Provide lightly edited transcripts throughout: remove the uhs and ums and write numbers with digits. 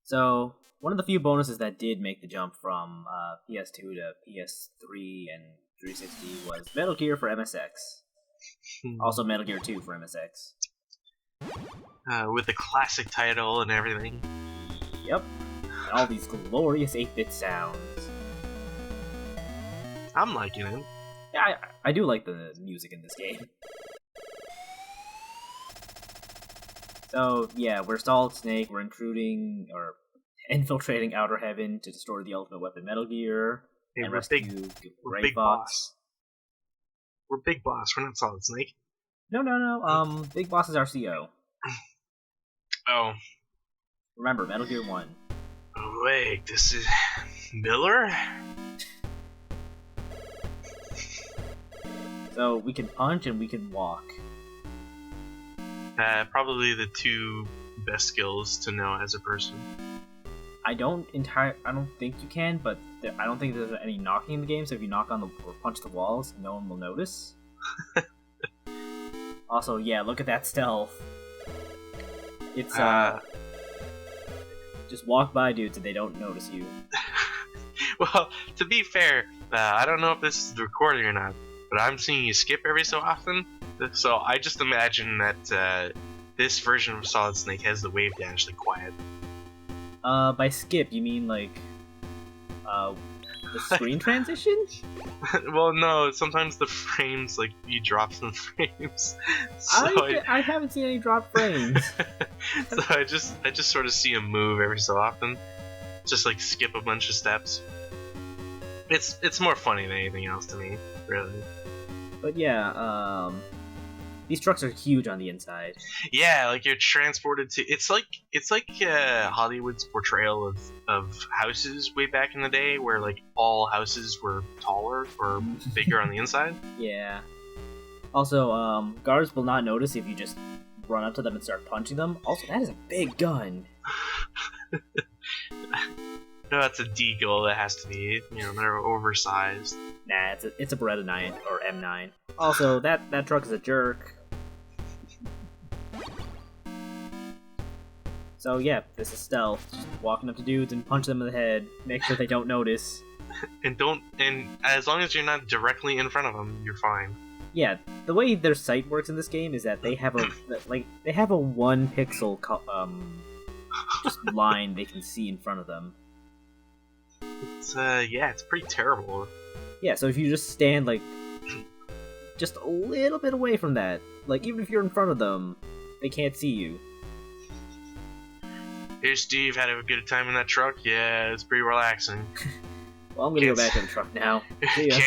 So, one of the few bonuses that did make the jump from PS2 to PS3 and 360 was Metal Gear for MSX. Also, Metal Gear 2 for MSX. With the classic title and everything. Yep. And all these glorious 8-bit sounds. I'm liking it. Yeah, I do like the music in this game. So, yeah, we're Solid Snake, we're infiltrating Outer Heaven to destroy the Ultimate Weapon Metal Gear, and rescue Gray Fox. We're Big Boss, we're not Solid Snake. No, Big Boss is our CO. Oh. Remember, Metal Gear 1. Oh, wait, this is... Miller? So, we can punch and we can walk. Probably the two best skills to know as a person. I don't think you can, but I don't think there's any knocking in the game, so if you knock on or punch the walls, no one will notice. Also, yeah, look at that stealth. It's, just walk by dudes and they don't notice you. Well, to be fair, I don't know if this is recording or not, but I'm seeing you skip every so often, so I just imagine that this version of Solid Snake has the wave dash like quiet. By skip, you mean like, the screen transition? Well, no, sometimes the frames, like, you drop some frames. So I haven't seen any drop frames. So I just sort of see him move every so often. Just like skip a bunch of steps. It's more funny than anything else to me, really. But yeah, these trucks are huge on the inside. Yeah, like you're transported to. It's like Hollywood's portrayal of houses way back in the day, where like all houses were taller or bigger on the inside. Yeah. Also, guards will not notice if you just run up to them and start punching them. Also, that is a big gun. No, that's a Deagle. That has to be. They're oversized. Nah, it's a Beretta 9 or M9. Also, that truck is a jerk. So yeah, this is stealth. Just walking up to dudes and punch them in the head. Make sure they don't notice. And as long as you're not directly in front of them, you're fine. Yeah, the way their sight works in this game is that they have a 1 pixel just line they can see in front of them. It's pretty terrible. Yeah, so if you just stand like just a little bit away from that, like even if you're in front of them, they can't see you. Hey Steve, had a good time in that truck? Yeah, it's pretty relaxing. Well, I'm gonna go back to the truck now. See ya.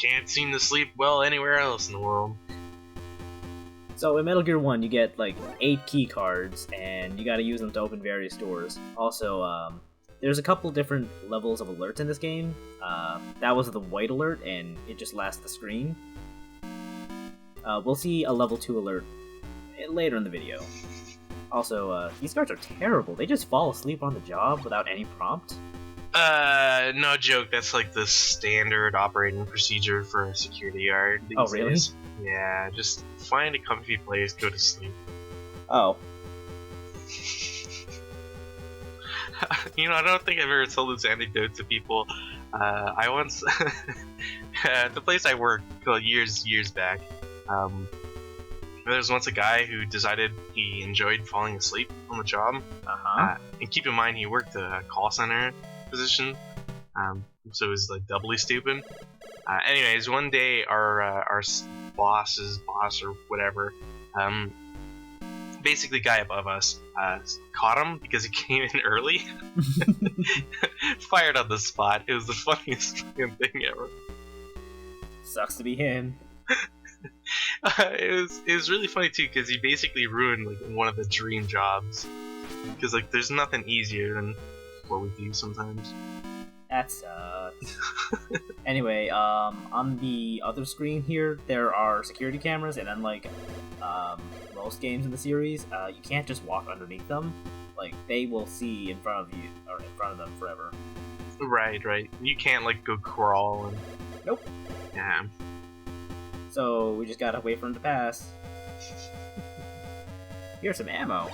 Can't seem to sleep well anywhere else in the world. So in Metal Gear 1, you get like 8 key cards, and you gotta use them to open various doors. Also, there's a couple different levels of alerts in this game. That was the white alert, and it just lasts the screen. We'll see a level 2 alert later in the video. Also, these guards are terrible. They just fall asleep on the job without any prompt. No joke. That's like the standard operating procedure for a security guard these Oh, really? days. Yeah, just find a comfy place, go to sleep. Oh. I don't think I've ever told this anecdote to people. I once, the place I worked years back, there was once a guy who decided he enjoyed falling asleep on the job. And keep in mind, he worked a call center position, so it was like doubly stupid. Anyways, one day our boss's boss or whatever, basically guy above us, caught him because he came in early. Fired on the spot. It was the funniest fucking thing ever. Sucks to be him. It was really funny too, because he basically ruined like one of the dream jobs. Because like there's nothing easier than what we do sometimes. That sucks. Anyway, on the other screen here, there are security cameras, and unlike most games in the series, you can't just walk underneath them. Like, they will see in front of you, or in front of them forever. Right. You can't like go crawl and... Nope. Yeah. So we just gotta wait for him to pass. Here's some ammo.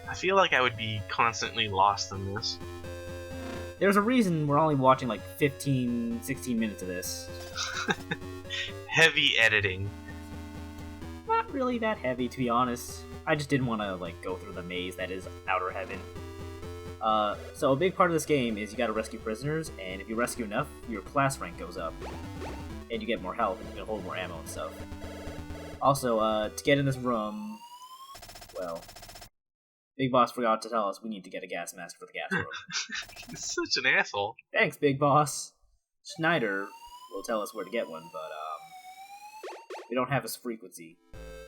I feel like I would be constantly lost in this. There's a reason we're only watching like 15, 16 minutes of this. Heavy editing. Not really that heavy, to be honest. I just didn't want to like go through the maze that is Outer Heaven. So a big part of this game is you gotta rescue prisoners, and if you rescue enough, your class rank goes up. And you get more health, and you can hold more ammo and stuff. Also, to get in this room, well, Big Boss forgot to tell us we need to get a gas mask for the gas room. He's such an asshole. Thanks, Big Boss. Schneider will tell us where to get one, but, we don't have his frequency.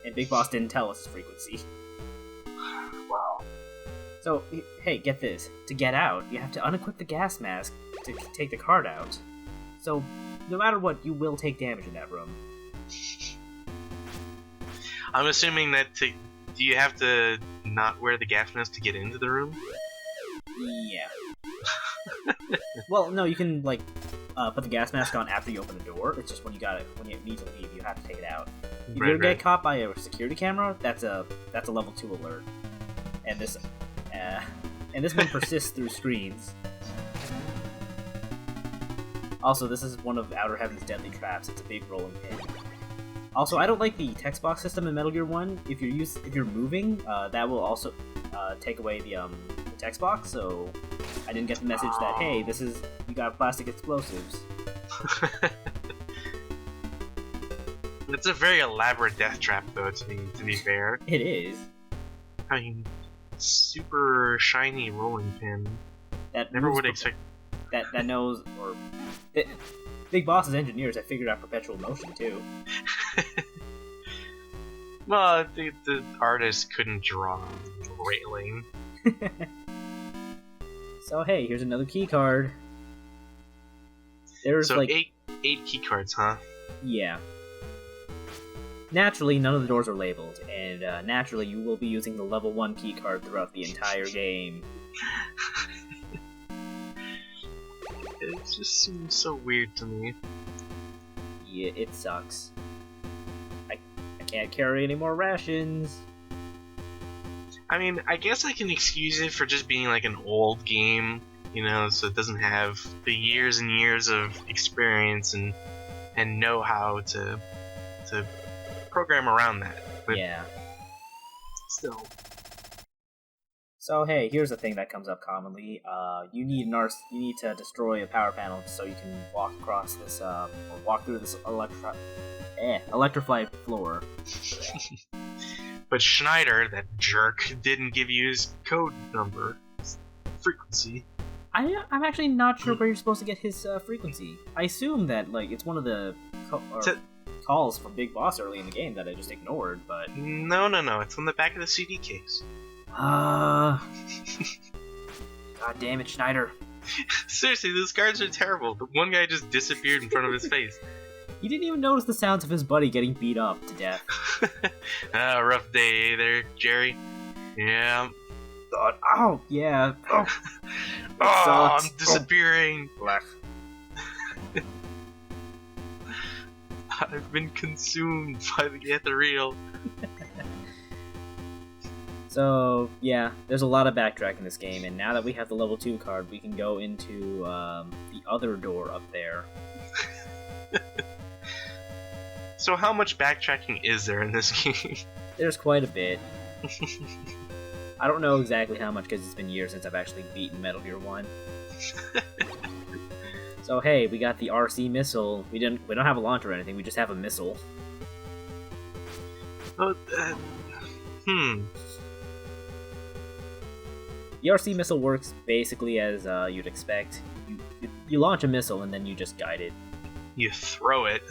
And Big Boss didn't tell us his frequency. Wow. So, hey, get this. To get out, you have to unequip the gas mask to take the card out. So, no matter what, you will take damage in that room. I'm assuming that do you have to not wear the gas mask to get into the room? Yeah. Well, no, you can, like, put the gas mask on after you open the door. It's just when you need to leave, you have to take it out. If you get caught by a security camera, that's a level 2 alert. And this one persists through screens. Also, this is one of Outer Heaven's deadly traps. It's a big rolling pin. Also, I don't like the text box system in Metal Gear 1. If you're moving, that will also take away the text box. So I didn't get the message that hey, you got plastic explosives. It's a very elaborate death trap, though. To be fair, it is. I mean, super shiny rolling pin. That never would expect. That knows or. Big Boss's engineers have figured out perpetual motion too. Well, the artist couldn't draw railing. So hey, here's another key card. There's like eight key cards, huh? Yeah. Naturally, none of the doors are labeled, and naturally, you will be using the level 1 key card throughout the entire game. It just seems so weird to me. Yeah, it sucks. I can't carry any more rations. I mean, I guess I can excuse it for just being like an old game, you know, so it doesn't have the years and years of experience and know-how to program around that. But yeah. Still. So hey, here's the thing that comes up commonly. You need to destroy a power panel so you can walk across this, or walk through this electrified floor. But Schneider, that jerk, didn't give you his code number, frequency. I'm actually not sure where you're supposed to get his frequency. I assume that like it's one of the calls from Big Boss early in the game that I just ignored, but no, it's on the back of the CD case. God damn it, Schneider. Seriously, those cards are terrible. The one guy just disappeared in front of his face. He didn't even notice the sounds of his buddy getting beat up to death. Rough day there, Jerry. Yeah. Oh, yeah. Oh, I'm disappearing. Oh. I've been consumed by the ethereal. So, yeah, there's a lot of backtracking in this game, and now that we have the level 2 card, we can go into the other door up there. So how much backtracking is there in this game? There's quite a bit. I don't know exactly how much because it's been years since I've actually beaten Metal Gear 1. So hey, we got the RC missile. We don't have a launcher or anything, we just have a missile. Oh, The RC missile works basically as you'd expect. You launch a missile and then you just guide it. You throw it.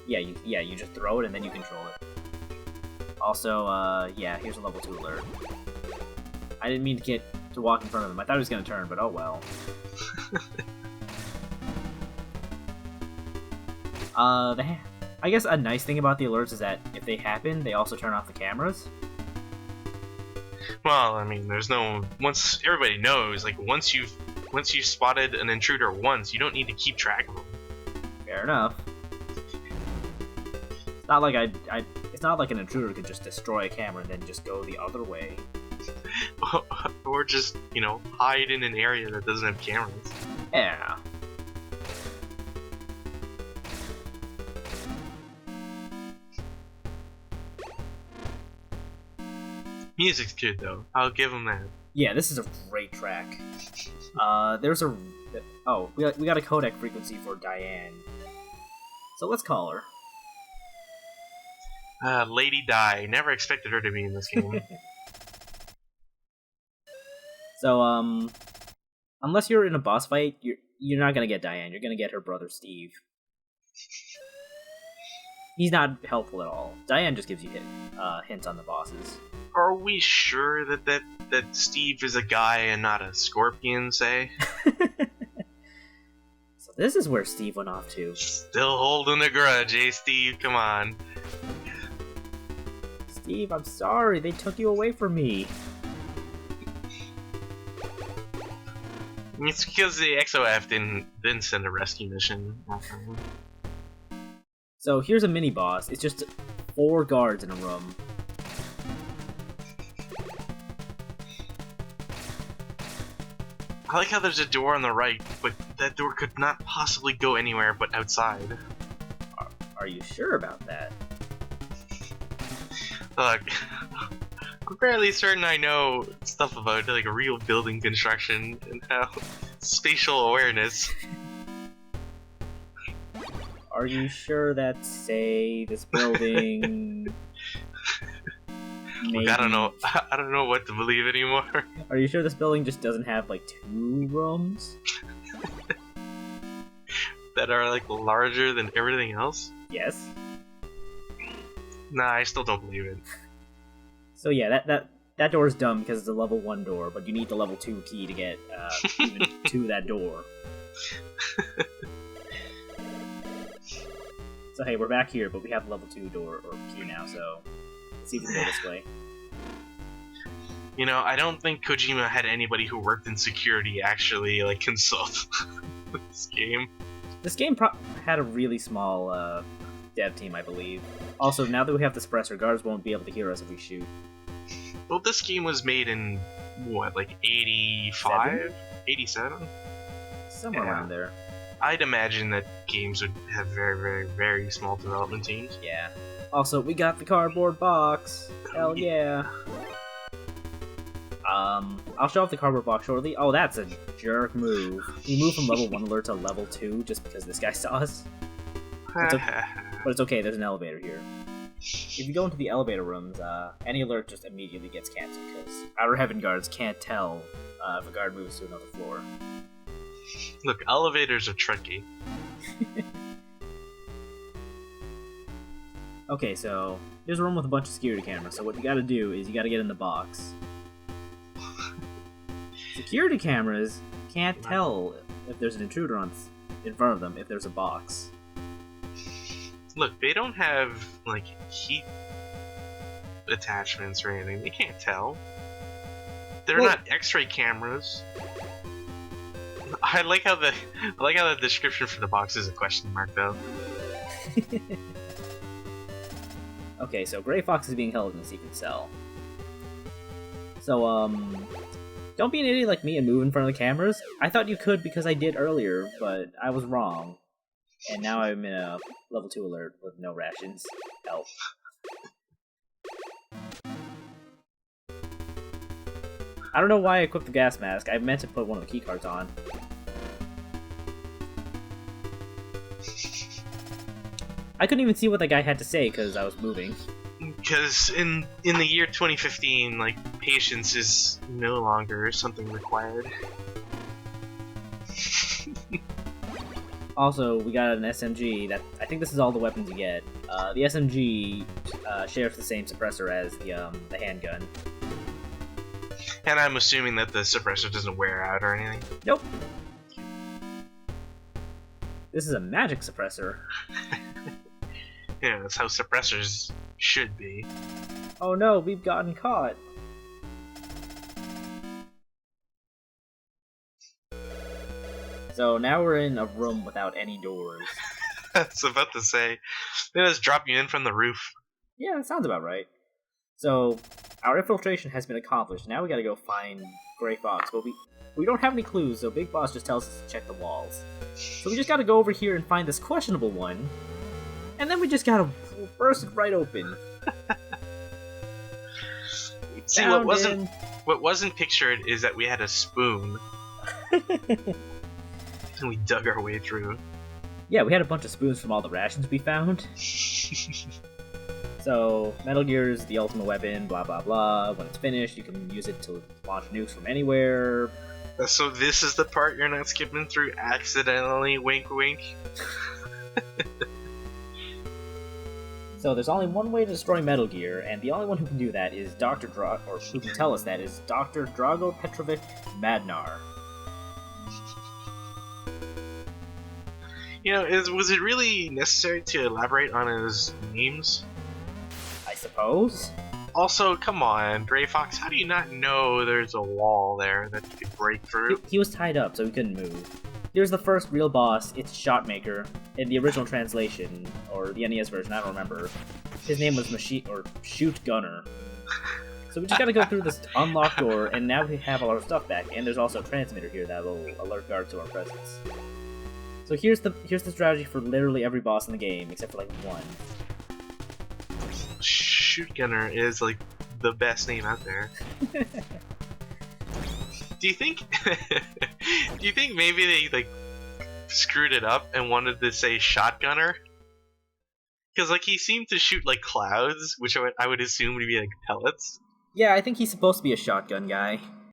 You just throw it and then you control it. Also, yeah, here's a level 2 alert. I didn't mean to walk in front of him. I thought he was gonna turn, but oh well. I guess a nice thing about the alerts is that if they happen, they also turn off the cameras. Well, I mean, once everybody knows, like once you've spotted an intruder once, you don't need to keep track of them. Fair enough. It's not like an intruder could just destroy a camera and then just go the other way. or just, hide in an area that doesn't have cameras. Yeah. Music's good though. I'll give them that. Yeah, this is a great track. There's a... Oh, we got a codec frequency for Diane. So let's call her. Lady Di. Never expected her to be in this game. So, unless you're in a boss fight, you're not gonna get Diane. You're gonna get her brother Steve. He's not helpful at all. Diane just gives you hints on the bosses. Are we sure that Steve is a guy and not a scorpion, say? So this is where Steve went off to. Still holding a grudge, eh, Steve? Come on. Steve, I'm sorry. They took you away from me. It's because the XOF didn't send a rescue mission. So here's a mini boss. It's just 4 guards in a room. I like how there's a door on the right, but that door could not possibly go anywhere but outside. Are you sure about that? Look, I'm fairly certain I know stuff about like real building construction and how spatial awareness. Are you sure that, say, this building... Look, I don't know what to believe anymore. Are you sure this building just doesn't have, like, 2 rooms? That are, like, larger than everything else? Yes. Nah, I still don't believe it. So yeah, that door is dumb because it's a level 1 door, but you need the level 2 key to get even to that door. So hey, we're back here, but we have the level 2 door or key now, so let's see if we can go this way. I don't think Kojima had anybody who worked in security actually like consult this game. This game had a really small dev team, I believe. Also, now that we have the suppressor, guards won't be able to hear us if we shoot. Well, this game was made in, what, like 85? 87? Somewhere around there. I'd imagine that games would have very, very, very small development teams. Yeah. Also, we got the cardboard box! Hell yeah! I'll show off the cardboard box shortly. Oh, that's a jerk move. We moved from level 1 alert to level 2 just because this guy saw us. But it's okay, there's an elevator here. If you go into the elevator rooms, any alert just immediately gets cancelled, because Outer Heaven guards can't tell if a guard moves to another floor. Look, elevators are tricky. Okay, so here's a room with a bunch of security cameras, so what you gotta do is you gotta get in the box. Security cameras can't tell if there's an intruder in front of them if there's a box. Look, they don't have, like, heat attachments or anything. They can't tell. They're not X-ray cameras. I like how the description for the box is a question mark, though. Okay, so Gray Fox is being held in a secret cell. So, don't be an idiot like me and move in front of the cameras. I thought you could because I did earlier, but I was wrong. And now I'm in a level 2 alert with no rations. Help. I don't know why I equipped the gas mask. I meant to put one of the keycards on. I couldn't even see what the guy had to say because I was moving. Because in the year 2015, like, patience is no longer something required. Also, we got an SMG. I think this is all the weapons you get. The SMG shares the same suppressor as the handgun. And I'm assuming that the suppressor doesn't wear out or anything. Nope. This is a magic suppressor. Yeah, that's how suppressors should be. Oh no, we've gotten caught. So now we're in a room without any doors. I was about to say, they just drop you in from the roof. Yeah, that sounds about right. So, our infiltration has been accomplished. Now we gotta go find Gray Fox, but we don't have any clues, so Big Boss just tells us to check the walls. So we just gotta go over here and find this questionable one, and then we just gotta burst it right open. See, what wasn't pictured is that we had a spoon, and we dug our way through. Yeah, we had a bunch of spoons from all the rations we found. So, Metal Gear is the ultimate weapon, blah blah blah. When it's finished, you can use it to launch nukes from anywhere. So this is the part you're not skipping through accidentally, wink wink? So there's only one way to destroy Metal Gear, and the only one who can do that is who can tell us that is Dr. Drago Petrovic Madnar. You know, was it really necessary to elaborate on his names? I suppose. Also, come on, Gray Fox, how do you not know there's a wall there that you could break through? He was tied up, so he couldn't move. Here's the first real boss, it's Shotmaker. In the original translation, or the NES version, I don't remember. His name was Shoot Gunner. So we just gotta go through this unlocked door, and now we have all our stuff back, and there's also a transmitter here that will alert guards to our presence. So here's the strategy for literally every boss in the game, except for like one. Shoot Gunner is like the best name out there. Do you think maybe they like screwed it up and wanted to say Shotgunner? Because like he seemed to shoot like clouds, which I would assume would be like pellets. Yeah, I think he's supposed to be a shotgun guy.